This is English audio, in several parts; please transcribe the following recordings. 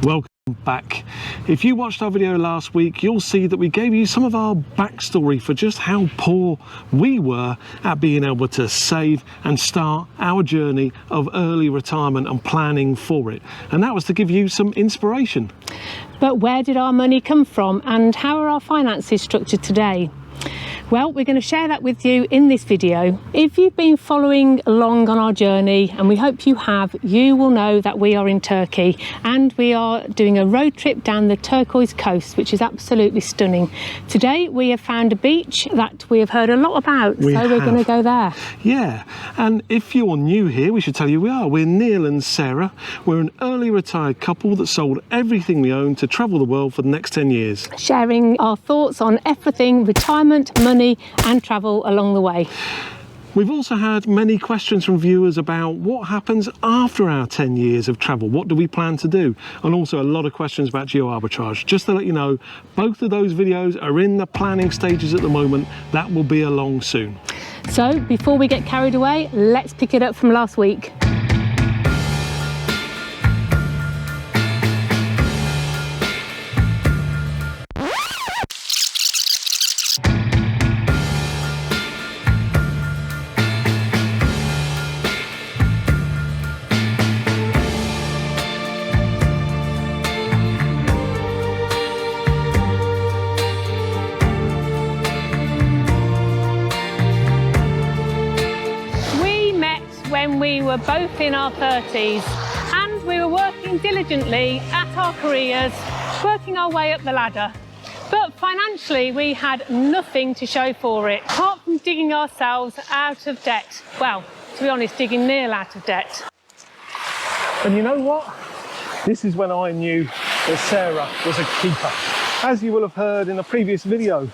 Welcome back. If you watched our video last week, you'll see that we gave you some of our backstory for just how poor we were at being able to save and start our journey of early retirement and planning for it. And that was to give you some inspiration. But where did our money come from and how are our finances structured today? Well, we're going to share that with you in this video. If you've been following along on our journey, and we hope you have, you will know that we are in Turkey and we are doing a road trip down the turquoise coast, which is absolutely stunning. Today we have found a beach that we have heard a lot about, we're going to go there. Yeah, and if you're new here, we should tell you we're Neil and Sarah. We're an early retired couple that sold everything we own to travel the world for the next 10 years. Sharing our thoughts on everything retirement, money and travel along the way. We've also had many questions from viewers about what happens after our 10 years of travel. What do we plan to do? And also a lot of questions about geo-arbitrage. Just to let you know, both of those videos are in the planning stages at the moment. That will be along soon. So before we get carried away, let's pick it up from last week. When we were both in our 30s and we were working diligently at our careers, working our way up the ladder. But financially we had nothing to show for it, apart from digging ourselves out of debt. Well, to be honest, digging Neil out of debt. And you know what? This is when I knew that Sarah was a keeper. As you will have heard in a previous video,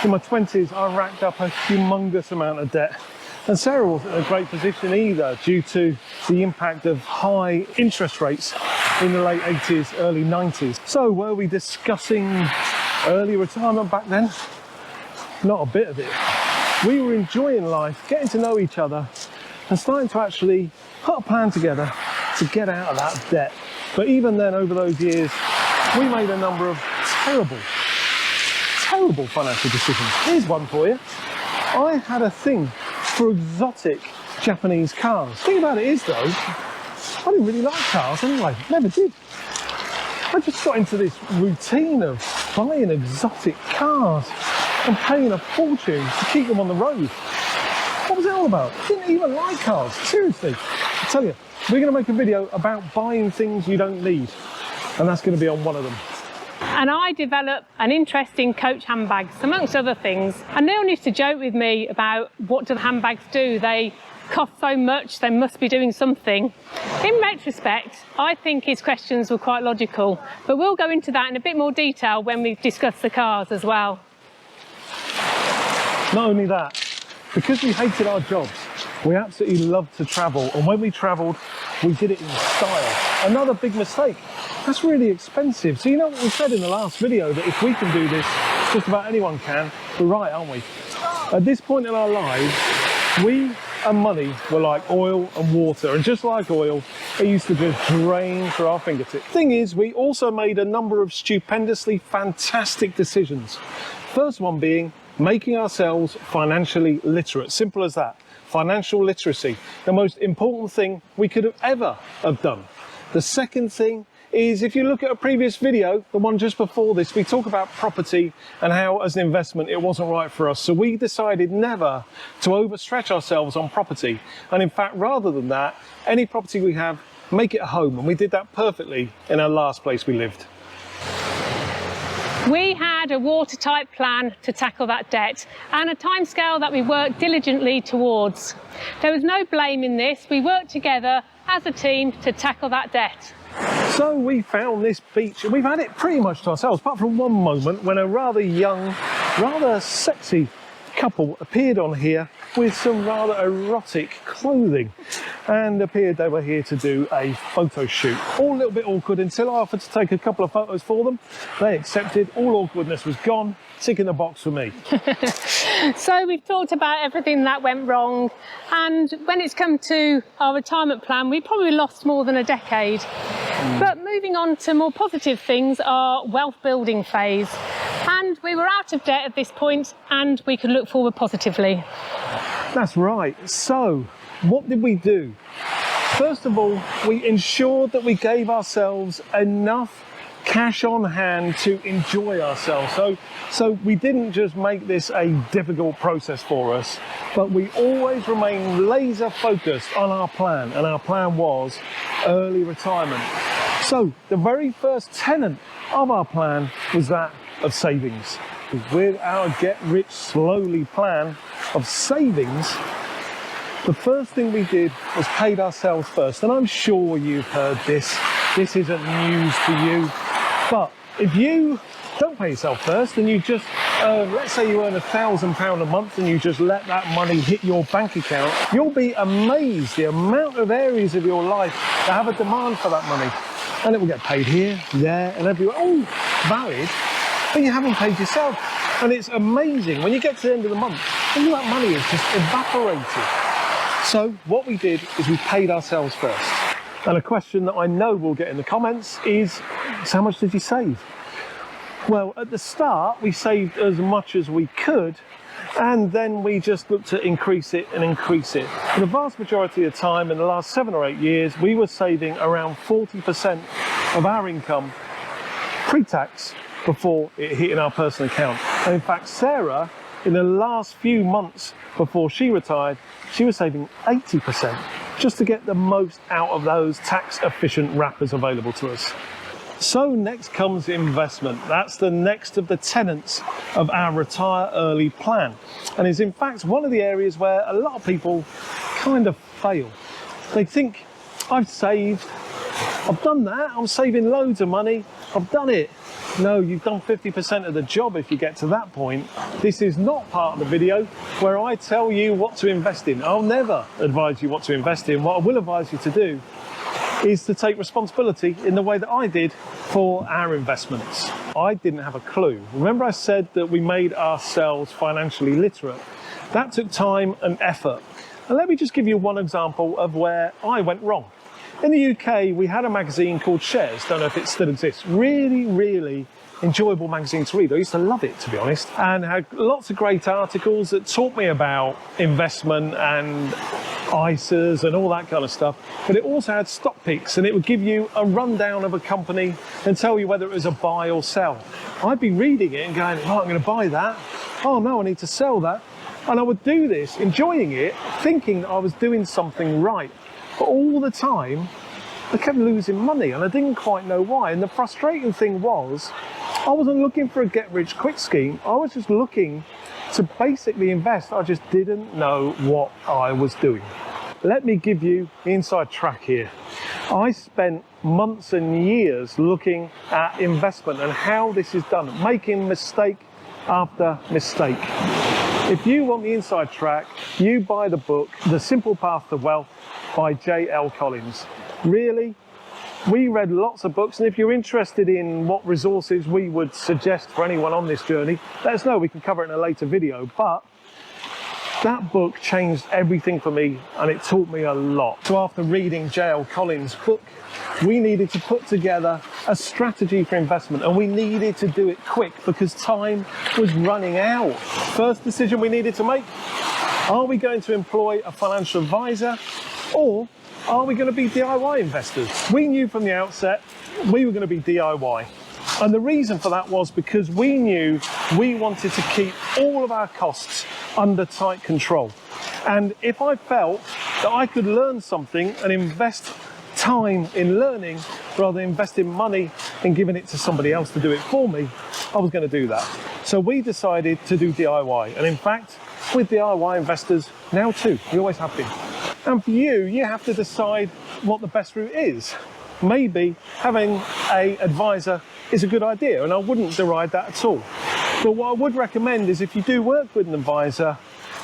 in my 20s I racked up a humongous amount of debt. And Sarah wasn't in a great position either due to the impact of high interest rates in the late 80s, early 90s. So were we discussing early retirement back then? Not a bit of it. We were enjoying life, getting to know each other and starting to actually put a plan together to get out of that debt. But even then, over those years, we made a number of terrible financial decisions. Here's one for you. I had a thing for exotic Japanese cars. The thing about it is though, I didn't really like cars anyway, never did. I just got into this routine of buying exotic cars and paying a fortune to keep them on the road. What was it all about? I didn't even like cars, seriously. I tell you, we're going to make a video about buying things you don't need, and that's going to be on one of them. And I developed an interest in Coach handbags, amongst other things. And Neil used to joke with me about what do the handbags do? They cost so much, they must be doing something. In retrospect, I think his questions were quite logical, but we'll go into that in a bit more detail when we discuss the cars as well. Not only that, because we hated our jobs, we absolutely loved to travel, and when we travelled, we did it in style. Another big mistake, that's really expensive. So you know what we said in the last video, that if we can do this, just about anyone can. We're right, aren't we? At this point in our lives, we and money were like oil and water, and just like oil, it used to just drain through our fingertips. Thing is, we also made a number of stupendously fantastic decisions. First one being making ourselves financially literate. Simple as that. Financial literacy, the most important thing we could ever have done. The second thing is, if you look at a previous video, the one just before this, we talk about property and how as an investment it wasn't right for us. So we decided never to overstretch ourselves on property. And in fact, rather than that, any property we have, make it a home. And we did that perfectly in our last place we lived. We had a watertight plan to tackle that debt and a timescale that we worked diligently towards. There was no blame in this. We worked together as a team to tackle that debt. So we found this beach, and we've had it pretty much to ourselves, apart from one moment when a rather young, rather sexy couple appeared on here with some rather erotic clothing and appeared they were here to do a photo shoot. All a little bit awkward until I offered to take a couple of photos for them. They accepted, all awkwardness was gone, tick in the box for me. So we've talked about everything that went wrong, and when it's come to our retirement plan, we probably lost more than a decade. But moving on to more positive things, our wealth building phase. And we were out of debt at this point and we could look forward positively. That's right. So, what did we do? First of all, we ensured that we gave ourselves enough cash on hand to enjoy ourselves. So we didn't just make this a difficult process for us, but we always remained laser focused on our plan, and our plan was early retirement. So the very first tenet of our plan was that of savings. With our get rich slowly plan of savings, the first thing we did was paid ourselves first. And I'm sure you've heard this. This isn't news to you. But if you don't pay yourself first and you just, let's say you earn £1,000 a month and you just let that money hit your bank account, you'll be amazed the amount of areas of your life that have a demand for that money. And it will get paid here, there and everywhere. Oh, valid, but you haven't paid yourself. And it's amazing when you get to the end of the month, all that money is just evaporated. So what we did is we paid ourselves first. And a question that I know we'll get in the comments is, how much did you save? Well, at the start, we saved as much as we could, and then we just looked to increase it and increase it. For the vast majority of the time, in the last 7 or 8 years, we were saving around 40% of our income pre-tax before it hit in our personal account. And in fact, Sarah, in the last few months before she retired, she was saving 80% just to get the most out of those tax efficient wrappers available to us. So next comes investment. That's the next of the tenets of our retire early plan, and is in fact one of the areas where a lot of people kind of fail. They think, I've saved, I've done that, I'm saving loads of money, I've done it. No, you've done 50% of the job if you get to that point. This is not part of the video where I tell you what to invest in. I'll never advise you what to invest in. What I will advise you to do is to take responsibility in the way that I did for our investments. I didn't have a clue. Remember I said that we made ourselves financially literate? That took time and effort. And let me just give you one example of where I went wrong. In the UK, we had a magazine called Shares. Don't know if it still exists. Really, really enjoyable magazine to read. I used to love it, to be honest, and had lots of great articles that taught me about investment and ISAs and all that kind of stuff. But it also had stock picks, and it would give you a rundown of a company and tell you whether it was a buy or sell. I'd be reading it and going, oh, I'm going to buy that. Oh no, I need to sell that. And I would do this, enjoying it, thinking that I was doing something right. But all the time, I kept losing money and I didn't quite know why. And the frustrating thing was, I wasn't looking for a get-rich-quick scheme. I was just looking to basically invest. I just didn't know what I was doing. Let me give you the inside track here. I spent months and years looking at investment and how this is done, making mistake after mistake. If you want the inside track, you buy the book, The Simple Path to Wealth by J.L. Collins. Really, we read lots of books, and if you're interested in what resources we would suggest for anyone on this journey, let us know, we can cover it in a later video. But that book changed everything for me, and it taught me a lot. So after reading J.L. Collins' book, we needed to put together a strategy for investment, and we needed to do it quick because time was running out. First decision we needed to make, are we going to employ a financial advisor, or are we going to be DIY investors? We knew from the outset we were going to be DIY. And the reason for that was because we knew we wanted to keep all of our costs under tight control. And if I felt that I could learn something and invest time in learning rather than investing money in giving it to somebody else to do it for me, I was going to do that. So we decided to do DIY. And in fact, with DIY investors now too, we always have been. And for you, you have to decide what the best route is. Maybe having an advisor is a good idea, and I wouldn't deride that at all. But what I would recommend is if you do work with an advisor,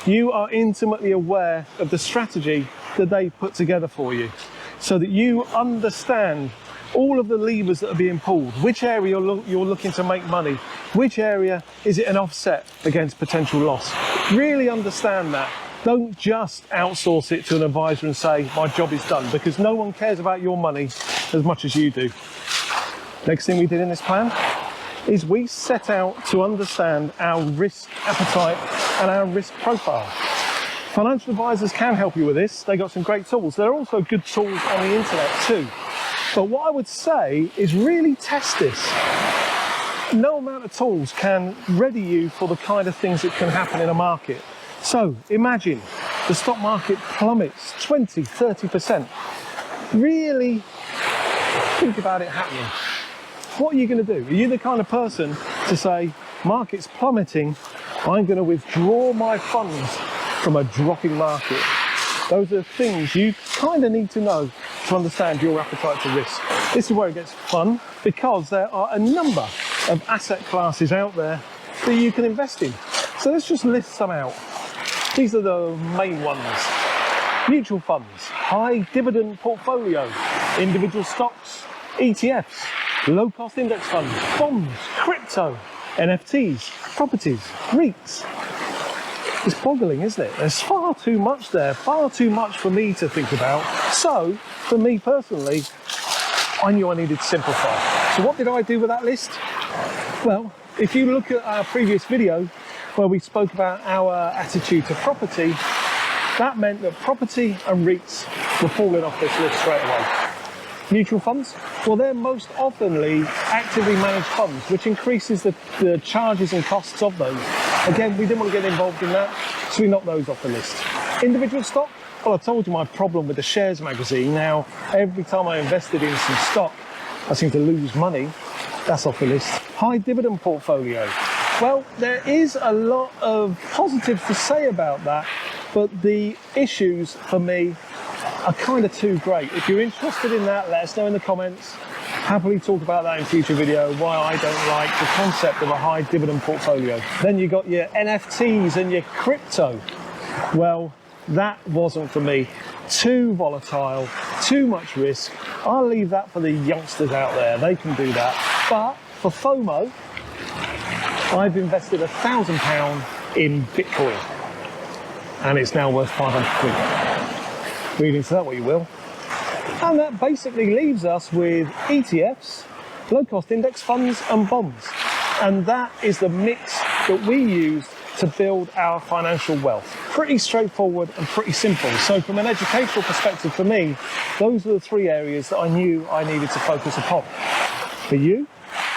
you are intimately aware of the strategy that they put together for you, so that you understand all of the levers that are being pulled, which area you're looking to make money, which area is it an offset against potential loss. Really understand that, Don't just outsource it to an advisor and say, my job is done, because no one cares about your money as much as you do. Next thing we did in this plan is we set out to understand our risk appetite and our risk profile. Financial advisors can help you with this. They got some great tools. There are also good tools on the internet too. But what I would say is really test this. No amount of tools can ready you for the kind of things that can happen in a market. So imagine the stock market plummets 20, 30%. Really think about it happening. What are you going to do? Are you the kind of person to say, market's plummeting, I'm going to withdraw my funds from a dropping market? Those are things you kind of need to know to understand your appetite for risk. This is where it gets fun, because there are a number of asset classes out there that you can invest in. So let's just list some out. These are the main ones. Mutual funds, high dividend portfolio, individual stocks, ETFs, low cost index funds, bonds, crypto, NFTs, properties, REITs. It's boggling, isn't it? There's far too much there, far too much for me to think about. So, for me personally, I knew I needed to simplify. So what did I do with that list? Well, if you look at our previous video where we spoke about our attitude to property, that meant that property and REITs were falling off this list straight away. Mutual funds, well, they're most oftenly actively managed funds, which increases the charges and costs of those. Again, we didn't want to get involved in that, so we knocked those off the list. Individual stock, well, I told you my problem with the shares magazine. Now, every time I invested in some stock, I seem to lose money. That's off the list. High dividend portfolio. Well, there is a lot of positives to say about that, but the issues for me are kind of too great. If you're interested in that, let us know in the comments. Happily talk about that in future video, why I don't like the concept of a high dividend portfolio. Then you got your NFTs and your crypto. Well, that wasn't for me. Too volatile, too much risk. I'll leave that for the youngsters out there. They can do that. But for FOMO, I've invested £1,000 in Bitcoin, and it's now worth 500 quid. Read into that what you will. And that basically leaves us with ETFs, low cost index funds and bonds. And that is the mix that we use to build our financial wealth. Pretty straightforward and pretty simple. So from an educational perspective for me, those are the three areas that I knew I needed to focus upon. For you,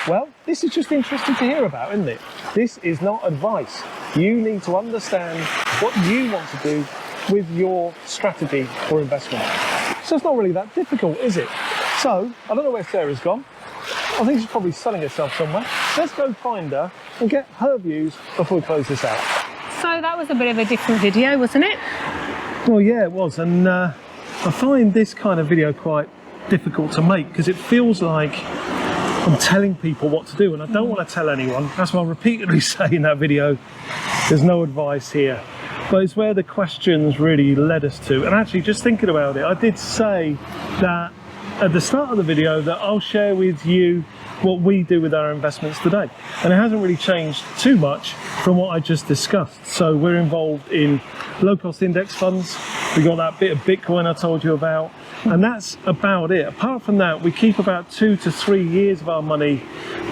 well, this is just interesting to hear about, isn't it? This is not advice. You need to understand what you want to do with your strategy for investment. So it's not really that difficult, is it? So, I don't know where Sarah's gone. I think she's probably selling herself somewhere. Let's go find her and get her views before we close this out. So that was a bit of a different video, wasn't it? Well, yeah, it was. And I find this kind of video quite difficult to make because it feels like I'm telling people what to do, and I don't want to tell anyone. That's why I repeatedly say in that video, there's no advice here. But it's where the questions really led us to. And actually, just thinking about it, I did say that at the start of the video that I'll share with you what we do with our investments today. And it hasn't really changed too much from what I just discussed. So we're involved in low cost index funds. We got that bit of Bitcoin I told you about. And that's about it. Apart from that, we keep about 2 to 3 years of our money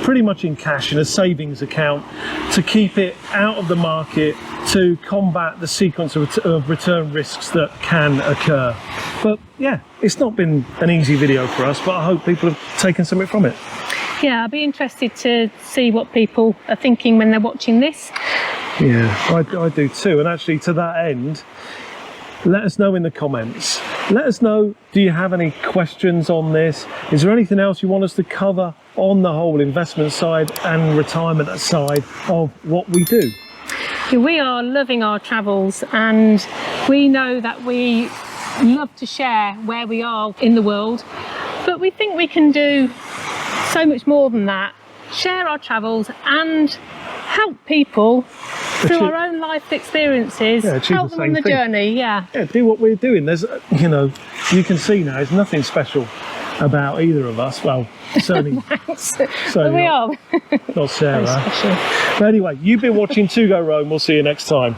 pretty much in cash in a savings account to keep it out of the market to combat the sequence of return risks that can occur. But yeah, it's not been an easy video for us, but I hope people have taken something from it. Yeah, I'll be interested to see what people are thinking when they're watching this. Yeah, I do too. And actually, to that end, let us know in the comments. Let us know, do you have any questions on this? Is there anything else you want us to cover on the whole investment side and retirement side of what we do? We are loving our travels, and we know that we love to share where we are in the world, but we think we can do so much more than that. Share our travels and help people through our own life experiences, help them on the journey. Yeah, do what we're doing. There's, you know, you can see now there's nothing special about either of us. Well, certainly, certainly we are not Sarah. But anyway, you've been watching To Go Rome. We'll see you next time.